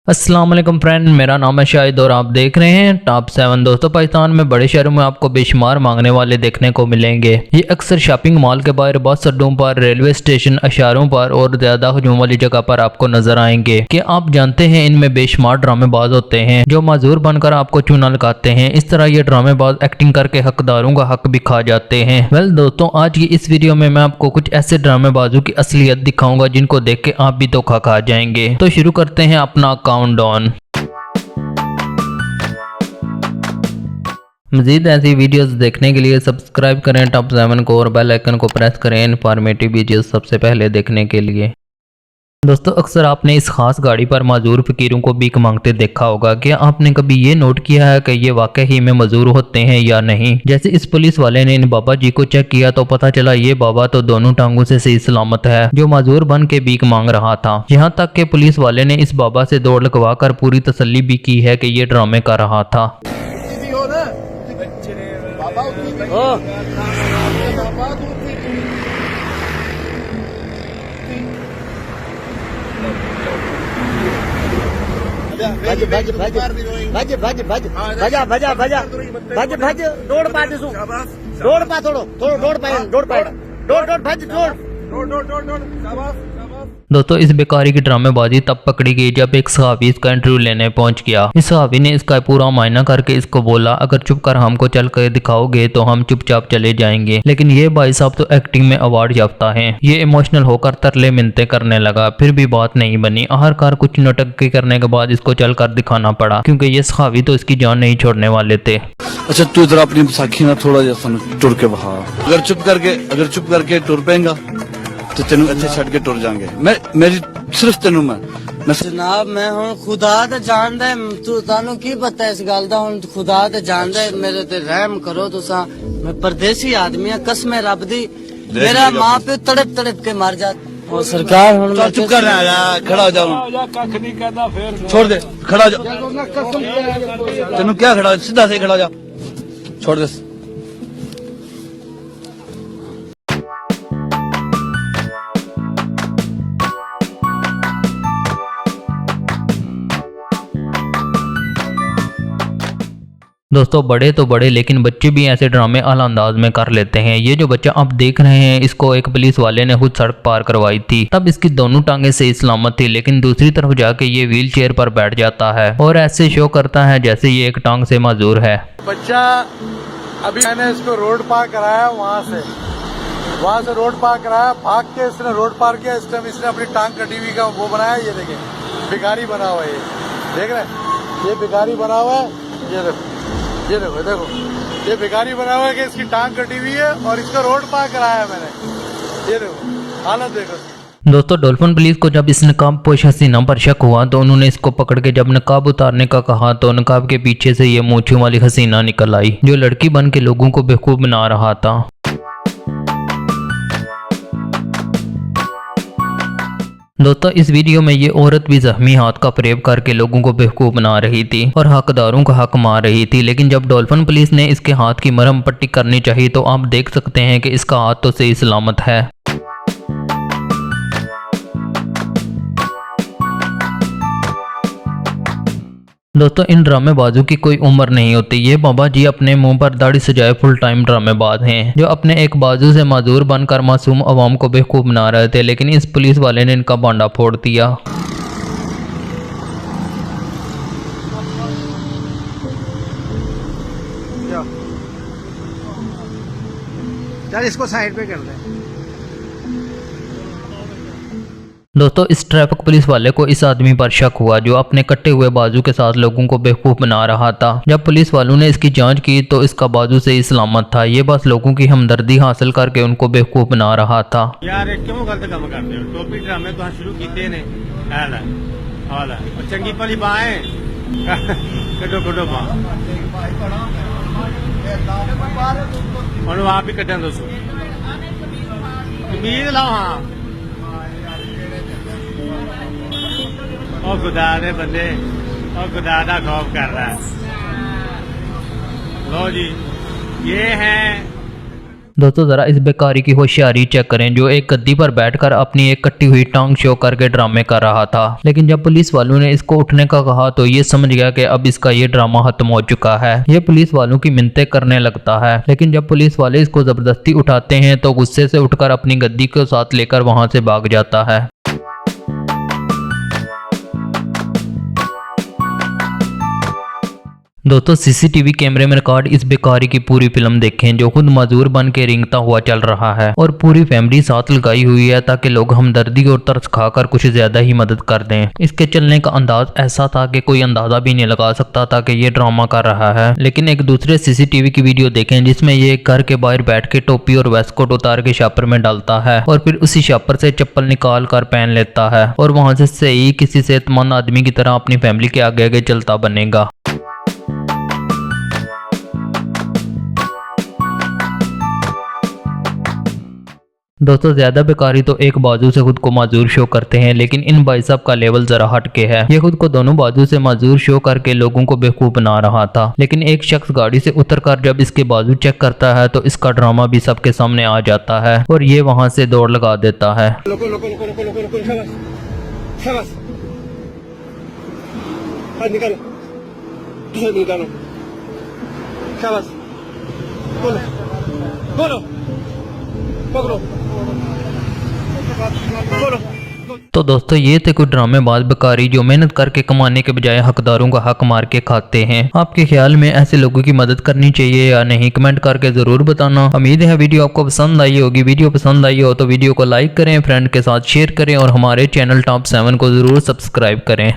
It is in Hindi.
अस्सलाम वालेकुम फ्रेंड, मेरा नाम है शाहिद और आप देख रहे हैं टॉप 7। दोस्तों, पाकिस्तान में बड़े शहरों में आपको बेशुमार मांगने वाले देखने को मिलेंगे। ये अक्सर शॉपिंग मॉल के बाहर, बस अड्डों पर, रेलवे स्टेशन, अशारों पर और ज्यादा हजूम वाली जगह पर आपको नजर आएंगे। कि आप जानते हैं इनमें बेशुमार ड्रामेबाज होते हैं जो माजूर बनकर आपको चूना लगाते हैं। इस तरह ये ड्रामेबाज एक्टिंग करके हकदारों का हक भी खा जाते हैं। वेल दोस्तों, आज की इस वीडियो में मैं आपको कुछ ऐसे ड्रामेबाजों की असलियत दिखाऊंगा जिनको देख के आप भी धोखा खा जाएंगे। तो शुरू करते हैं अपना काउंटडाउन। मजीद ऐसी वीडियोस देखने के लिए सब्सक्राइब करें टॉप 7 को और बेल आइकन को प्रेस करें इन्फॉर्मेटिव वीडियोस सबसे पहले देखने के लिए। दोस्तों, अक्सर आपने इस खास गाड़ी पर माजूर फकीरों को भीख मांगते देखा होगा। क्या आपने कभी ये नोट किया है कि ये वाकई ही में मजूर होते हैं या नहीं? जैसे इस पुलिस वाले ने इन बाबा जी को चेक किया तो पता चला ये बाबा तो दोनों टांगों से सही सलामत है, जो माजूर बन के भीख मांग रहा था। यहाँ तक के पुलिस वाले ने इस बाबा से दौड़ लगवा कर पूरी तसल्ली भी की है कि ये ड्रामे कर रहा था। भज भज भज भज भज भज भजा भजा भजा भज भज दौड़ पा दिसू दौड़ पा थोड़ो थोड़ो दौड़ पाए दौड़ पाए दौड़ दौड़ भज दौड़ दौड़ दौड़ दौड़ दौड़ शाबाश। दोस्तों, इस बेकारी की ड्रामेबाजी तब पकड़ी गई जब एक सहाबी इसका इंटरव्यू लेने पहुंच गया। इस सहाबी ने इसका पूरा मायना करके इसको बोला, अगर चुप कर हमको चल कर दिखाओगे तो हम चुपचाप चले जाएंगे। लेकिन ये भाई साहब तो एक्टिंग में अवार्ड याफ्ता हैं। ये इमोशनल होकर तरले मिन्नतें करने लगा, फिर भी बात नहीं बनी। आखिरकार कुछ नौटंकी करने के बाद इसको चल कर दिखाना पड़ा, क्योंकि ये सहाबी तो इसकी जान नहीं छोड़ने वाले थे। अच्छा, तू इधर अपनी साखी ना थोड़ा जैसा टुर के बहा। अगर चुप करके टुर पेगा तो तेन इतने छड़ के टुर जाएंगे। मेरी सिर्फ तेन मैं जनाब मैं हूं खुदा ते जानदा तू तानू की पता इस गल दा। हुन खुदा ते जानदा मेरे ते रहम करो तुसा। मैं परदेसी आदमी हां, कसम रब दी मेरा मां प्यो तड़प तड़प के मर जात। और सरकार हुन चुप कर रहा है, खड़ा हो जाओ। कख नहीं कहदा फिर छोड़ दे, खड़ा हो जा। तेन क्या खड़ा, सीधा से खड़ा हो जा, छोड़ दे। दोस्तों, बड़े तो बड़े लेकिन बच्चे भी ऐसे ड्रामे आला अंदाज में कर लेते हैं। ये जो बच्चा आप देख रहे हैं, इसको एक पुलिस वाले ने खुद सड़क पार करवाई थी। तब इसकी दोनों टांगे सही सलामत थी, लेकिन दूसरी तरफ जाके ये व्हील चेयर पर बैठ जाता है और ऐसे शो करता है जैसे ये एक टांग से माजूर है। बच्चा अभी मैंने इसको रोड पार कराया, वहाँ से रोड पार कराया, भाग के इसने रोड पार किया। इस टाइम इसने अपनी टांग कटी हुई का वो बनाया। ये देखें, भिखारी बना हुआ है। ये देख रहे हैं, ये भिखारी बना हुआ है। ये देखो देखो, ये भिखारी बना हुआ है कि इसकी टांग कटी हुई है और इसका रोड पार कराया है मैंने। ये देखो हालत देखो। दोस्तों, डॉल्फिन पुलिस को जब इस नकाब पोश हसीना पर शक हुआ तो उन्होंने इसको पकड़ के जब नकाब उतारने का कहा तो नकाब के पीछे से ये मूंछों वाली हसीना निकल आई, जो लड़की बन के लोगों को बेवकूफ बना रहा था। दोस्तों, इस वीडियो में ये औरत भी जख्मी हाथ का फरेब करके लोगों को बेवकूफ बना रही थी और हकदारों का हक मार रही थी। लेकिन जब डॉल्फिन पुलिस ने इसके हाथ की मरहम पट्टी करनी चाहिए तो आप देख सकते हैं कि इसका हाथ तो सही सलामत है। दोस्तों, इन ड्रामेबाजों की कोई उम्र नहीं होती। ये बाबा जी अपने मुंह पर दाढ़ी सजाए फुल टाइम ड्रामेबाज हैं, जो अपने एक बाजू से माजूर बनकर मासूम अवाम को बेवकूफ बना रहे थे। लेकिन इस पुलिस वाले ने इनका बांडा फोड़ दिया। चल इसको साइड पे कर दे। दोस्तों, इस ट्रैफिक पुलिस वाले को इस आदमी पर शक हुआ जो अपने कटे हुए बाजू के साथ लोगों को बेवकूफ बना रहा था। जब पुलिस वालों ने इसकी जांच की तो इसका बाजू से ही सलामत था। ये बस लोगों की हमदर्दी हासिल करके उनको बेवकूफ बना रहा था। यार क्यों गलत काम करते हो? टोपी ड्रामे तो शुरू किए ने हाल और चंगी भली बाएं कटो बा आप ही कटन दोस्तों उम्मीद लाओ। हाँ और खुदा ने बंदे और खुदा का खौफ कर रहा है। लो जी, ये है दोस्तों जरा इस बेकारी की होशियारी चेक करें, जो एक गद्दी पर बैठकर अपनी एक कटी हुई टांग शो करके ड्रामे कर रहा था। लेकिन जब पुलिस वालों ने इसको उठने का कहा तो ये समझ गया कि अब इसका ये ड्रामा खत्म हो चुका है। ये पुलिस वालों की मिन्नतें करने लगता है, लेकिन जब पुलिस वाले इसको जबरदस्ती उठाते हैं तो गुस्से से उठकर अपनी गद्दी को साथ लेकर वहां से भाग जाता है। दोस्तों सीसीटीवी कैमरे में रिकॉर्ड इस बेकारी की पूरी फिल्म देखें, जो खुद मजदूर बन के रेंगता हुआ चल रहा है और पूरी फैमिली साथ लगाई हुई है ताकि लोग हमदर्दी और तरस खाकर कुछ ज्यादा ही मदद कर दें। इसके चलने का अंदाज ऐसा था कि कोई अंदाजा भी नहीं लगा सकता था कि ये ड्रामा कर रहा है। लेकिन एक दूसरे सीसीटीवी की वीडियो देखें जिसमें ये घर के बाहर बैठ के टोपी और वेस्ट कोट उतार के शॉपर में डालता है और फिर उसी शॉपर से चप्पल निकाल कर पहन लेता है और वहां से सही किसी सेहतमंद आदमी की तरह अपनी फैमिली के आगे आगे चलता बनेगा। दोस्तों ज्यादा बेकारी तो एक बाजू से खुद को माजूर शो करते हैं, लेकिन इन भाई साहब का लेवल जरा हटके है। ये खुद को दोनों बाजू से माजूर शो करके लोगों को बेवकूफ बना रहा था, लेकिन एक शख्स गाड़ी से उतरकर जब इसके बाजू चेक करता है तो इसका ड्रामा भी सबके सामने आ जाता है और ये वहां से दौड़ लगा देता है। लोको लोको लोको लोको लोको लोको शाबाश शाबाश हाथ निकालो हाथ निकालो शाबाश बोलो बोलो पकड़ो बोलो। तो दोस्तों ये थे कुछ ड्रामेबाज बेकारी जो मेहनत करके कमाने के बजाय हकदारों का हक मार के खाते हैं। आपके ख्याल में ऐसे लोगों की मदद करनी चाहिए या नहीं, कमेंट करके जरूर बताना। उम्मीद है वीडियो आपको पसंद आई होगी। वीडियो पसंद आई हो तो वीडियो को लाइक करें, फ्रेंड के साथ शेयर करें और हमारे चैनल टॉप 7 को जरूर सब्सक्राइब करें।